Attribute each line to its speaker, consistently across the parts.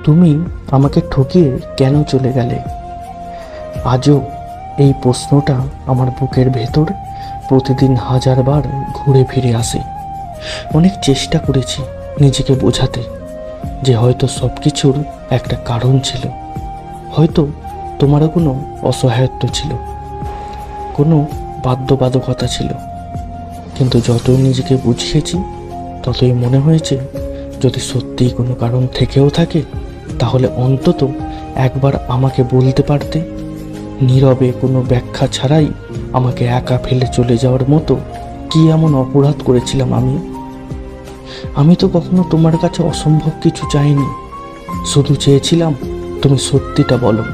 Speaker 1: তুমি আমাকে ঠকিয়ে কেন চলে গেলে? আজও এই প্রশ্নটা আমার বুকের ভেতর প্রতিদিন হাজারবার ঘুরে ফিরে আসে। অনেক চেষ্টা করেছি নিজেকে বোঝাতে যে হয়তো সব কিছুর একটা কারণ ছিল, হয়তো তোমারও কোনো অসহায়ত্ব ছিল, কোনো বাধ্যবাধকতা ছিল। কিন্তু যতই নিজেকে বুঝিয়েছি ততই মনে হয়েছে যদি সত্যিই কোনো কারণ থেকেও থাকে তাহলে অন্তত একবার আমাকে বলতে পারতে। নীরবে কোনো ব্যাখ্যা ছাড়াই আমাকে একা ফেলে চলে যাওয়ার মতো কি এমন অপরাধ করেছিলাম আমি তো কখনো তোমার কাছে অসম্ভব কিছু চাইনি। শুধু চেয়েছিলাম তুমি সত্যিটা বলো,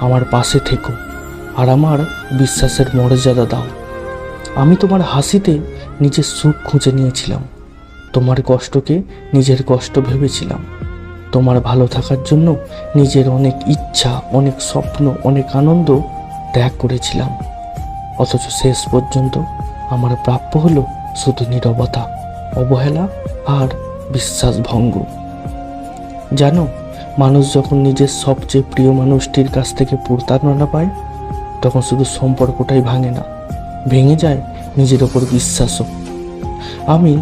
Speaker 1: আমার পাশে থেকো, আর আমার বিশ্বাসের মর্যাদা দাও। আমি তোমার হাসিতে নিজের সুখ খুঁজে নিয়েছিলাম, তোমার কষ্টকে নিজের কষ্ট ভেবেছিলাম, তোমার ভালো থাকার জন্য নিজের অনেক ইচ্ছা, অনেক স্বপ্ন, অনেক আনন্দ ত্যাগ করেছিলাম। অথচ শেষ পর্যন্ত আমার প্রাপ্য হলো শুধু নীরবতা, অবহেলা আর বিশ্বাসভঙ্গ। জানো, মানুষ যখন নিজের সবচেয়ে প্রিয় মানুষটির কাছ থেকে প্রতারণা পায় তখন শুধু সম্পর্কটাই ভাঙে না, ভেঙে যায় নিজের ওপর বিশ্বাসও। আমি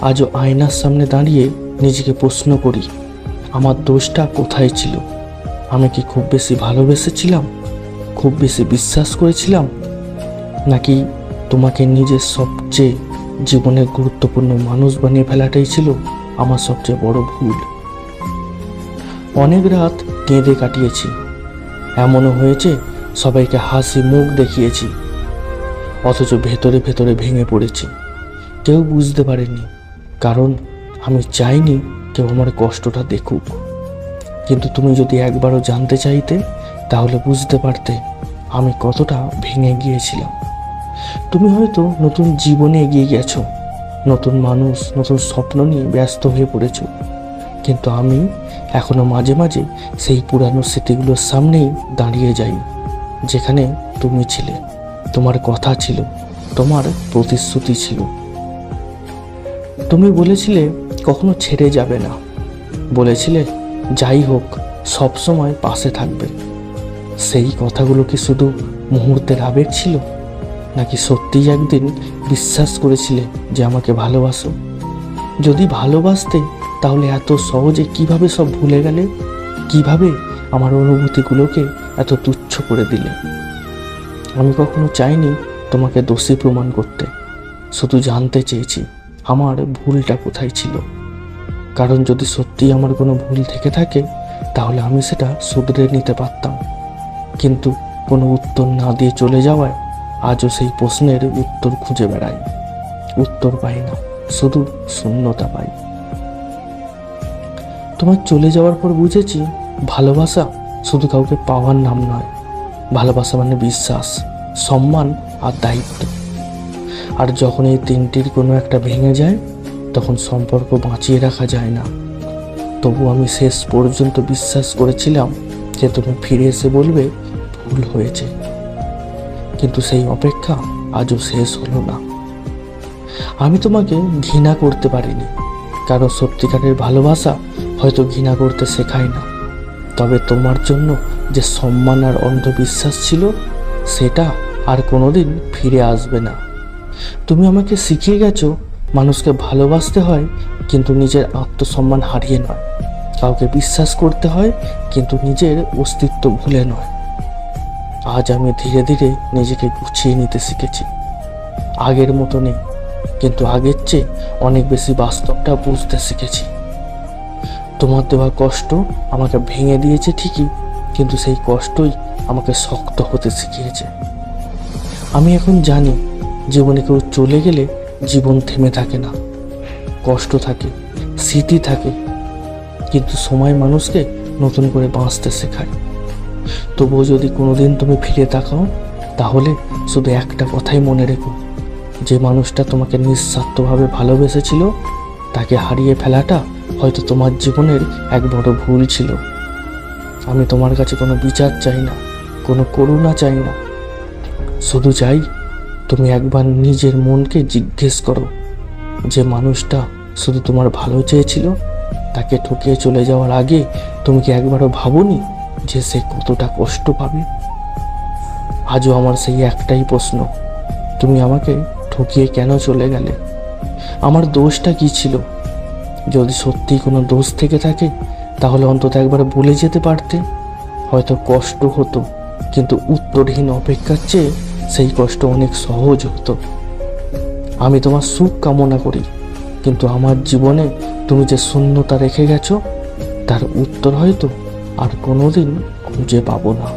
Speaker 1: আজও আয়নার সামনে দাঁড়িয়ে নিজেকে প্রশ্ন করি, আমার দোষটা কোথায় ছিল? আমি কি খুব বেশি ভালোবেসেছিলাম, খুব বেশি বিশ্বাস করেছিলাম, নাকি তোমাকে নিজের সবচেয়ে জীবনের গুরুত্বপূর্ণ মানুষ বানিয়ে ফেলাটাই ছিল আমার সবচেয়ে বড় ভুল? অনেক রাত কেঁদে কাটিয়েছি, এমনও হয়েছে সবাইকে হাসি মুখ দেখিয়েছি, অথচ ভেতরে ভেতরে ভেঙে পড়েছি। কেউ বুঝতে পারেনি, কারণ আমি চাইনি কেউ আমার কষ্টটা দেখুক। কিন্তু তুমি যদি একবারও জানতে চাইতে তাহলে বুঝতে পারতে আমি কতটা ভেঙে গিয়েছিলাম। তুমি হয়তো নতুন জীবনে এগিয়ে গেছো, নতুন মানুষ, নতুন স্বপ্ন নিয়ে ব্যস্ত হয়ে পড়েছো, কিন্তু আমি এখনো মাঝে মাঝে সেই পুরানো স্মৃতিগুলোর সামনেই দাঁড়িয়ে যাই, যেখানে তুমি ছিলে, তোমার কথা ছিল, তোমার প্রতিশ্রুতি ছিল। তুমি বলেছিলে কখনো ছেড়ে যাবে না, বলেছিলে যাই হোক সব সময় পাশে থাকবে। সেই কথাগুলো কি শুধু মুহূর্তের আবেগ ছিল, নাকি সত্যিই একদিন বিশ্বাস করেছিলে যে আমাকে ভালোবাসো? যদি ভালোবাসতে তাহলে এত সহজে কিভাবে সব ভুলে গেলে? কিভাবে আমার অনুভূতিগুলোকে এত তুচ্ছ করে দিলে? আমি কখনো চাইনি তোমাকে দোষী প্রমাণ করতে, শুধু জানতে চেয়েছি আমার ভুলটা কোথায় ছিল। কারণ যদি সত্যিই আমার কোনো ভুল থেকে থাকে তাহলে আমি সেটা শুধরে নিতে পারতাম। কিন্তু কোনো উত্তর না দিয়ে চলে যাওয়ায় আজও সেই প্রশ্নের উত্তর খুঁজে বেড়াই, উত্তর পাই না, শুধু শূন্যতা পাই। তোমার চলে যাওয়ার পর বুঝেছি ভালোবাসা শুধু কাউকে পাওয়ার নাম নয়, ভালোবাসা মানে বিশ্বাস, সম্মান আর দায়িত্ব। আর যখন এই তিনটির কোনো একটা ভেঙে যায় তখন সম্পর্ক বাঁচিয়ে রাখা যায় না। তবু আমি শেষ পর্যন্ত বিশ্বাস করেছিলাম যে তুমি ফিরে এসে বলবে ভুল হয়েছে, কিন্তু সেই অপেক্ষা আজও শেষ হলো না। আমি তোমাকে ঘৃণা করতে পারিনি, কারণ সত্যিকারের ভালোবাসা হয়তো ঘৃণা করতে শেখায় না। তবে তোমার জন্য যে সম্মান আর অন্ধবিশ্বাস ছিল সেটা আর কোনোদিন ফিরে আসবে না। তুমি আমাকে শিখিয়ে গেছো মানুষকে ভালোবাসতে হয় কিন্তু নিজের আত্মসম্মান হারিয়ে নয়, কাউকে বিশ্বাস করতে হয় কিন্তু নিজের অস্তিত্ব ভুলে নয়। আজ আমি ধীরে ধীরে নিজেকে গুছিয়ে নিতে শিখেছি। আগের মতো নেই, কিন্তু আগের চেয়ে অনেক বেশি বাস্তবটা বুঝতে শিখেছি। তোমার দেওয়া কষ্ট আমাকে ভেঙে দিয়েছে ঠিকই, কিন্তু সেই কষ্টই আমাকে শক্ত হতে শিখিয়েছে। আমি এখন জানি জীবনে কেউ চলে গেলে জীবন থেমে থাকে না, কষ্ট থাকে, স্মৃতি থাকে, কিন্তু সময় মানুষকে নতুন করে বাঁচতে শেখায়। তবুও যদি কোনোদিন তুমি ফিরে তাকাও তাহলে শুধু একটা কথাই মনে রেখো, যে মানুষটা তোমাকে নিঃস্বার্থভাবে ভালোবেসেছিল তাকে হারিয়ে ফেলাটা হয়তো তোমার জীবনের এক বড় ভুল ছিল। আমি তোমার কাছে কোনো বিচার চাই না, কোনো করুণা চাই না, শুধু চাই তুমি একবার নিজের মনকে জিজ্ঞেস করো যে মানুষটা শুধু তোমার ভালো চেয়েছিল তাকে ঠকিয়ে চলে যাওয়ার আগে তুমি কি একবারও ভাবোনি যে সে কতটা কষ্ট পাবে? আজও আমার সেই একটাই প্রশ্ন, তুমি আমাকে ঠকিয়ে কেন চলে গেলে? আমার দোষটা কি ছিল? যদি সত্যি কোনো দোষ থেকে থাকে তাহলে অন্তত একবার বলে যেতে পারতে। হয়তো কষ্ট হতো, কিন্তু উত্তরহীন অপেক্ষার চেয়ে সেই কষ্ট অনেক সহজ হতো। আমি তোমার সুখ কামনা করি, কিন্তু আমার জীবনে তুমি যে শূন্যতা রেখে গেছো তার উত্তর হয়তো আর কোনোদিন খুঁজে পাবো না।